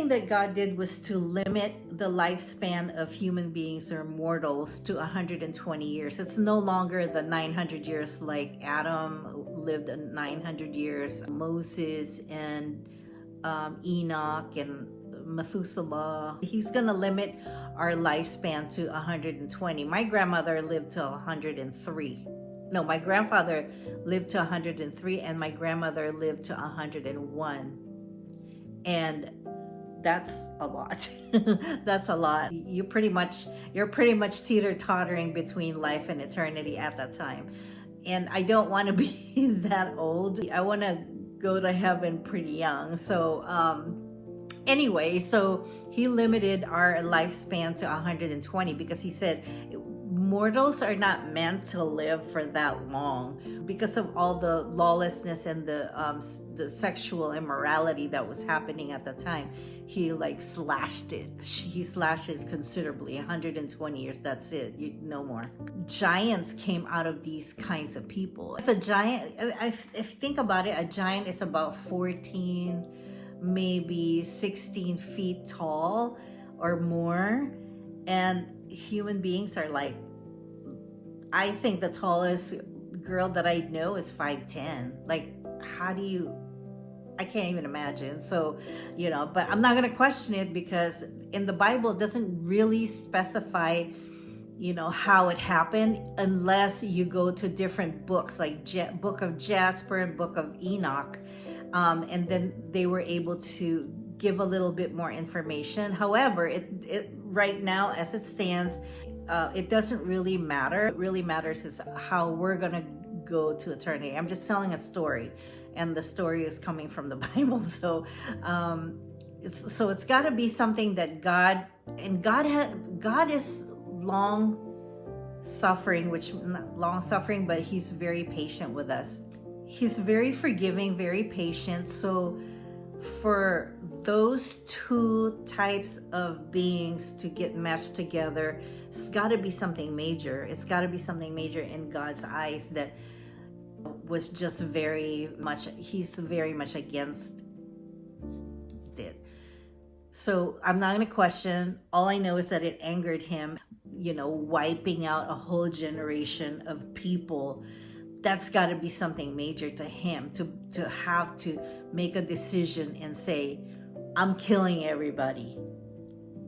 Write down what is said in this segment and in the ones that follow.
thing that God did was to limit the lifespan of human beings or mortals to 120 years. It's no longer the 900 years like Adam lived 900 years, Moses and Enoch and Methuselah. He's going to limit our lifespan to 120. My grandmother lived to 103. No, my grandfather lived to 103 and my grandmother lived to 101. And that's a lot. That's a lot. You're pretty much teeter-tottering between life and eternity at that time. And I don't want to be that old. I want to go to heaven pretty young. So anyway, so he limited our lifespan to 120 because he said mortals are not meant to live for that long because of all the lawlessness and the sexual immorality that was happening at the time. He slashed it. He slashed it considerably. 120 years, that's it. No more. Giants came out of these kinds of people. It's a giant. If you think about it, a giant is about 14, maybe 16 feet tall or more, and human beings are I think the tallest girl that I know is 5'10". How do you, I can't even imagine. So, but I'm not going to question it because in the Bible it doesn't really specify, how it happened unless you go to different books like Book of Jasper and Book of Enoch. And then they were able to give a little bit more information. However, it right now as it stands, it doesn't really matter. What really matters is how we're gonna go to eternity. I'm just telling a story, and the story is coming from the Bible. So, it's got to be something that God is long suffering, which not long suffering, but He's very patient with us. He's very forgiving, very patient. So for those two types of beings to get meshed together, it's got to be something major. It's got to be something major in God's eyes that was just He's very much against it. So I'm not going to question. All I know is that it angered Him, wiping out a whole generation of people. That's got to be something major to Him to have to make a decision and say, I'm killing everybody.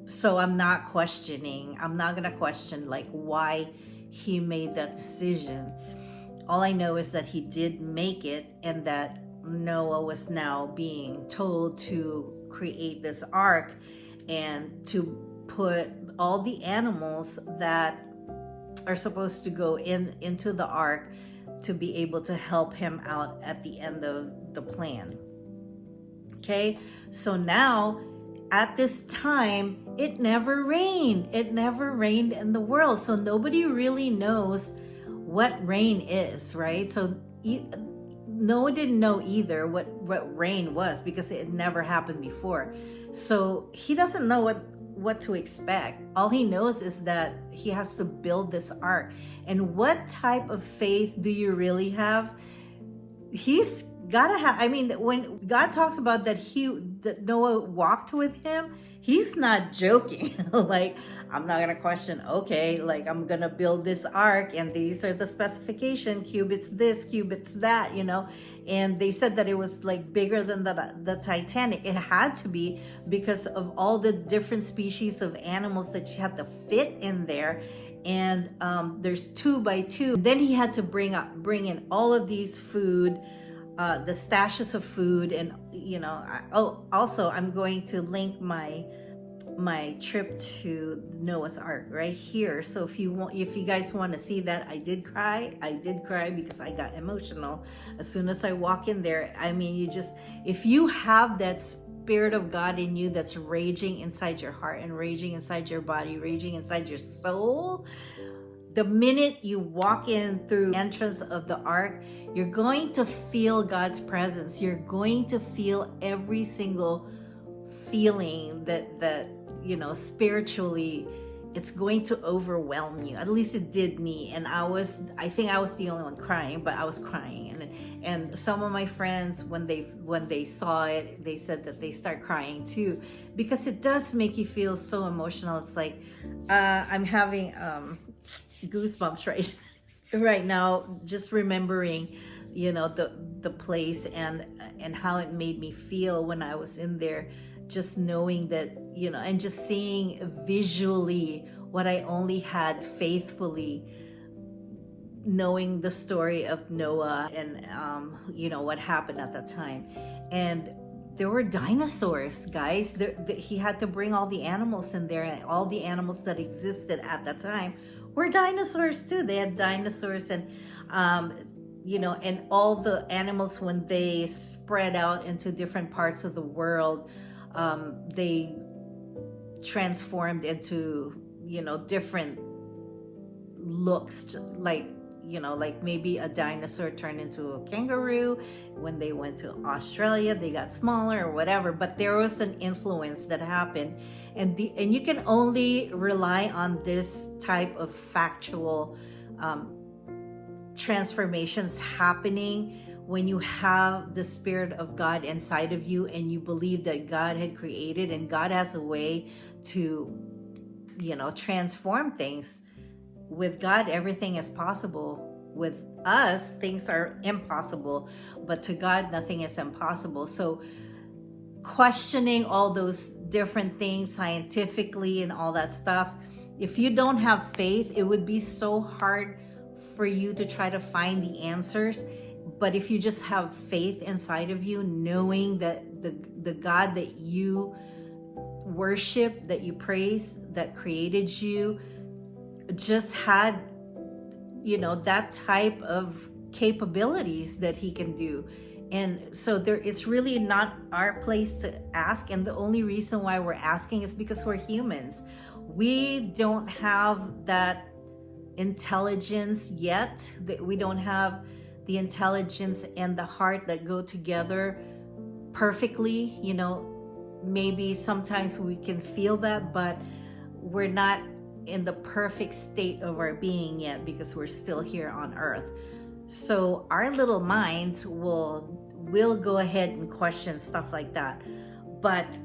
So I'm not going to question why He made that decision. All I know is that He did make it, and that Noah was now being told to create this ark and to put all the animals that are supposed to go into the ark to be able to help him out at the end of the plan. Okay, so now at this time, it never rained. It never rained in the world. So nobody really knows what rain is, right? So Noah didn't know either what rain was because it had never happened before. So he doesn't know what to expect. All he knows is that he has to build this ark. And what type of faith do you really have? He's gotta have, when God talks about that Noah walked with Him, He's not joking. I'm not gonna question, okay, I'm gonna build this ark and these are the specification, cubits this, cubits that, and they said that it was bigger than the Titanic. It had to be because of all the different species of animals that you had to fit in there. And there's 2 by 2. Then he had to bring in all of these food, the stashes of food, and also I'm going to link my trip to Noah's Ark right here. So if you guys want to see that, I did cry because I got emotional as soon as I walk in there. If you have that Spirit of God in you that's raging inside your heart and raging inside your body, raging inside your soul, the minute you walk in through the entrance of the ark, you're going to feel God's presence. You're going to feel every single feeling that spiritually, it's going to overwhelm you. At least it did me. And I think I was the only one crying, but I was crying. And some of my friends, when they saw it, they said that they start crying too, because it does make you feel so emotional. It's like I'm having goosebumps right now, just remembering, you know, the place and how it made me feel when I was in there, just knowing that, you know, and just seeing visually what I only had faithfully, knowing the story of Noah and you know what happened at that time. And there were dinosaurs, guys. He had to bring all the animals in there, and all the animals that existed at that time were dinosaurs too. They had dinosaurs, and you know, and all the animals, when they spread out into different parts of the world, they transformed into, you know, different looks, like, you know, like maybe a dinosaur turned into a kangaroo. When they went to Australia, they got smaller or whatever, but there was an influence that happened. And you can only rely on this type of factual transformations happening when you have the Spirit of God inside of you, and you believe that God had created, and God has a way to, you know, transform things. With God, everything is possible. With us, things are impossible, but to God, nothing is impossible. So questioning all those different things scientifically and all that stuff, if you don't have faith, it would be so hard for you to try to find the answers. But if you just have faith inside of you, knowing that the God that you worship, that you praise, that created you, just had, you know, that type of capabilities that he can do. And so it's really not our place to ask. And the only reason why we're asking is because we're humans. We don't have that intelligence yet, that we don't have the intelligence and the heart that go together perfectly. You know, maybe sometimes we can feel that, but we're not in the perfect state of our being yet, because we're still here on earth. So our little minds will go ahead and question stuff like that. But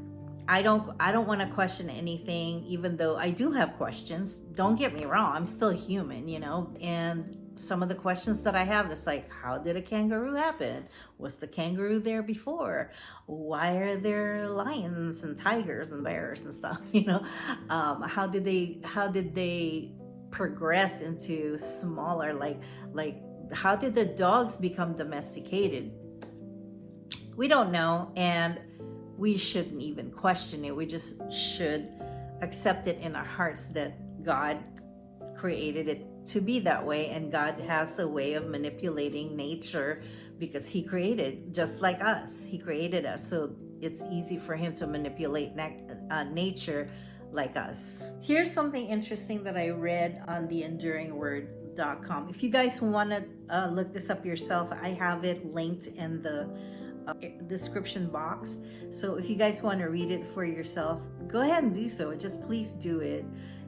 I don't want to question anything, even though I do have questions. Don't get me wrong, I'm still human, you know. And some of the questions that I have is like, how did a kangaroo happen? Was the kangaroo there before? Why are there lions and tigers and bears and stuff? You know, how did they progress into smaller, like how did the dogs become domesticated? We don't know, and we shouldn't even question it. We just should accept it in our hearts that God created it to be that way, and God has a way of manipulating nature, because he created just like us. He created us, so it's easy for him to manipulate nature like us. Here's something interesting that I read on theenduringword.com. If you guys want to look this up yourself, I have it linked in the description box. So if you guys want to read it for yourself, go ahead and do so. Just please do it.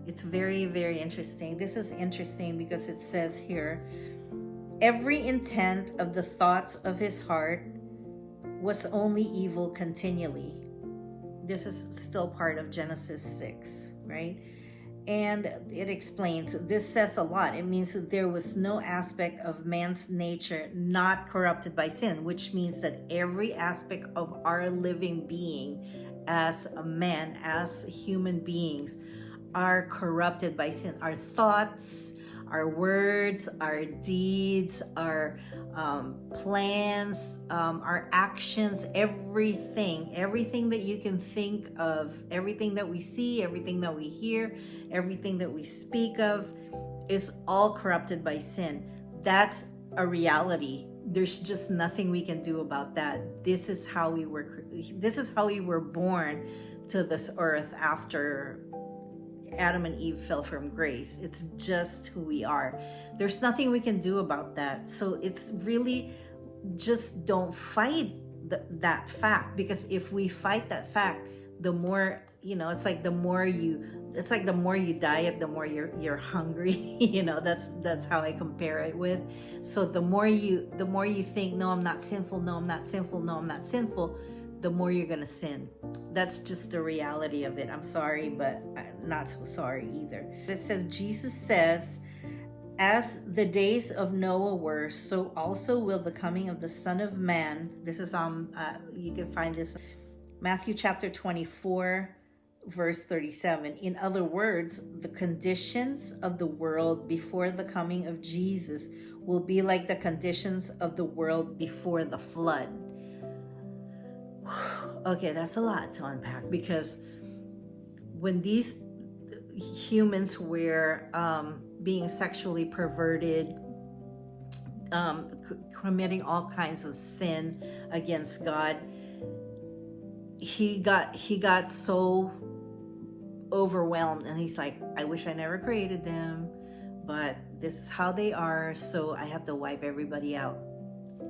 It's very, very interesting. This is interesting because it says here, every intent of the thoughts of his heart was only evil continually. This is still part of Genesis 6, right? And it explains, this says a lot. It means that there was no aspect of man's nature not corrupted by sin, which means that every aspect of our living being as a man, as human beings, are corrupted by sin. Our thoughts, our words, our deeds, our plans, our actions, everything that you can think of, everything that we see, everything that we hear, everything that we speak of is all corrupted by sin. That's a reality. There's just nothing we can do about that. This is how we were born to this earth after Adam and Eve fell from grace. It's just who we are. There's nothing we can do about that. So it's really, just don't fight that fact, because if we fight that fact, the more it's like the more you diet, the more you're hungry. That's how I compare it with. So the more you think, no, I'm not sinful, no, I'm not sinful, no, I'm not sinful, the more you're gonna sin. That's just the reality of it. I'm sorry, but I'm not so sorry either. It says, Jesus says, as the days of Noah were, so also will the coming of the Son of Man. This is you can find this Matthew chapter 24 verse 37. In other words, the conditions of the world before the coming of Jesus will be like the conditions of the world before the flood. Okay, that's a lot to unpack, because when these humans were being sexually perverted, committing all kinds of sin against God, he got so overwhelmed, and he's like, I wish I never created them, but this is how they are, so I have to wipe everybody out.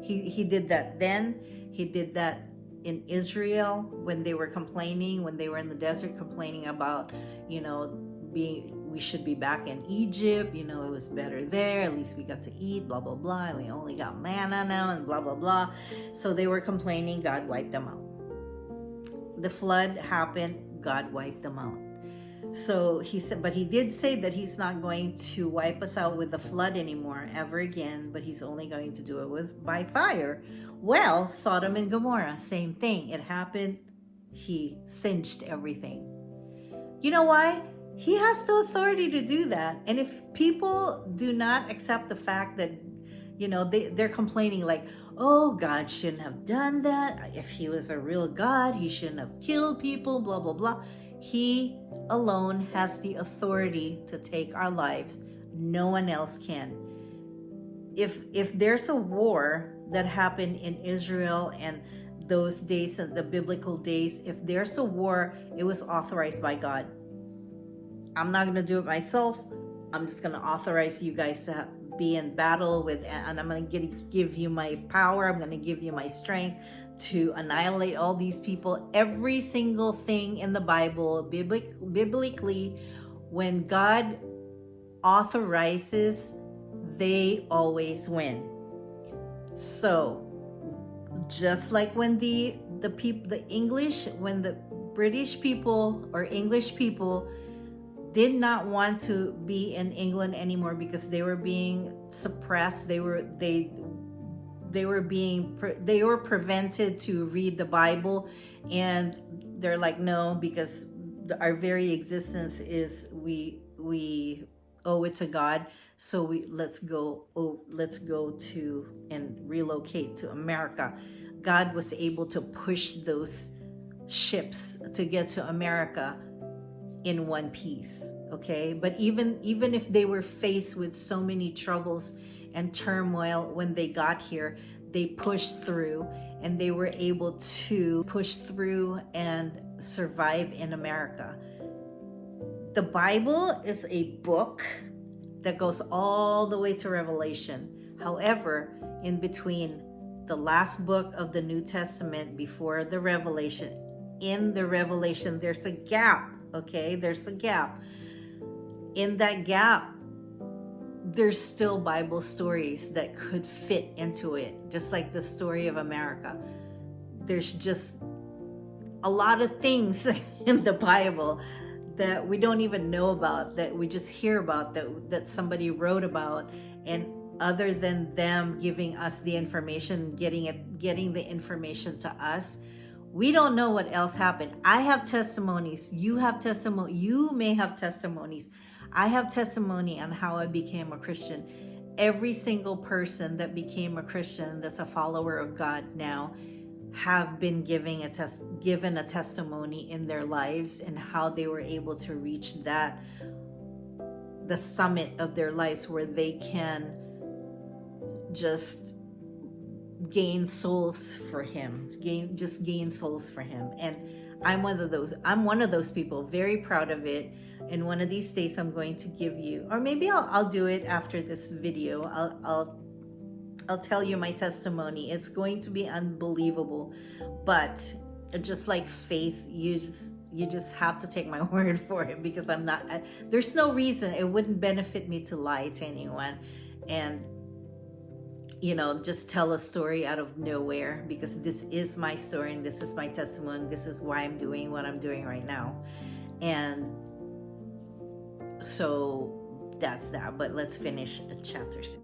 He did that then. He did that in Israel when they were complaining, when they were in the desert complaining about, we should be back in Egypt, it was better there, at least we got to eat, blah blah blah, and we only got manna now, and blah blah blah. So they were complaining, God wiped them out. The flood happened, God wiped them out. So he said, but he did say that he's not going to wipe us out with the flood anymore ever again, but he's only going to do it by fire. Well, Sodom and Gomorrah, same thing. It happened. He singed everything. You know why? He has the authority to do that. And if people do not accept the fact that, they're complaining like, oh, God shouldn't have done that. If he was a real God, he shouldn't have killed people, blah, blah, blah. He alone has the authority to take our lives. No one else can. If there's a war that happened in Israel and those days, the biblical days, if there's a war, it was authorized by God. I'm not going to do it myself. I'm just going to authorize you guys to be in battle with, and I'm going to give you my power. I'm going to give you my strength to annihilate all these people. Every single thing in the Bible, biblically, when God authorizes, they always win. So just like when the British people or English people did not want to be in England anymore because they were being suppressed, they were prevented to read the Bible, and they're like, no, because our very existence is we owe it to God, so let's go to and relocate to America. God was able to push those ships to get to America in one piece, okay? But even if they were faced with so many troubles and turmoil when they got here, they pushed through, and they were able to push through and survive in America. The Bible is a book that goes all the way to Revelation. However, in between the last book of the New Testament before the Revelation, in the Revelation, there's a gap, okay? There's a gap. In that gap, there's still Bible stories that could fit into it, just like the story of America. There's just a lot of things in the Bible that we don't even know about, that we just hear about, that somebody wrote about, and other than them giving us the information, getting the information to us, we don't know what else happened. I have testimonies. You have testimony. You may have testimonies. I have testimony on how I became a Christian. Every single person that became a Christian that's a follower of God now have been given a testimony in their lives, and how they were able to reach the summit of their lives where they can just gain souls for him, gain souls for him. And I'm one of those people, very proud of it. And one of these days I'm going to give you, or maybe I'll do it after this video. I'll tell you my testimony. It's going to be unbelievable, but just like faith, you just have to take my word for it, because I'm not, there's no reason. It wouldn't benefit me to lie to anyone and, just tell a story out of nowhere, because this is my story and this is my testimony. This is why I'm doing what I'm doing right now. And so that's that. But let's finish chapter 6.